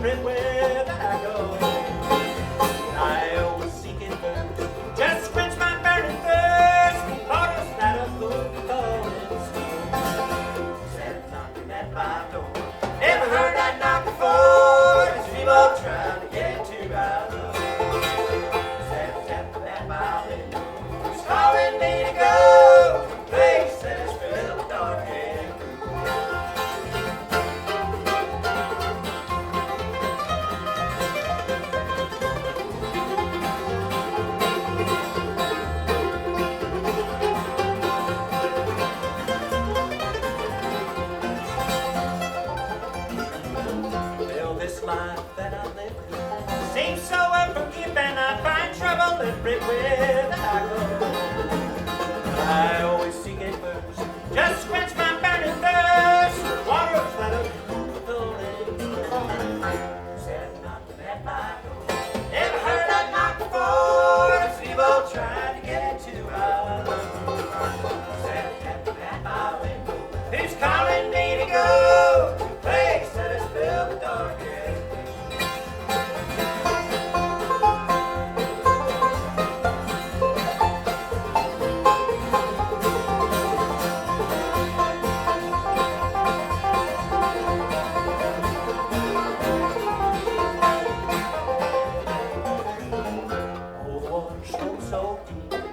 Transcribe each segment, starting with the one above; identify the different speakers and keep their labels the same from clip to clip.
Speaker 1: everywhere that I go. I always seek it first, just quench my burning thirst. Waters that are full falling snow. Said knocking at my door. Never heard that knock before. It's people trying to get into our door. Said tapping at my window. Who's calling me to go? Place that is filled with dark hair. Life that I live seems so unforgiving. I find trouble everywhere that I go. I always seek it first, just quench my burning thirst. Waters that are falling. Said knocking at my door. Never heard that knock before. It's evil trying to get into our door. Said tapping at my window. Who's calling me to go? Place that is filled with darkness.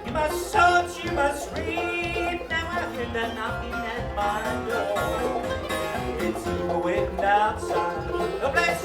Speaker 1: You must search, you must read. Now I hear that knocking at my door. It's evil waiting outside. The place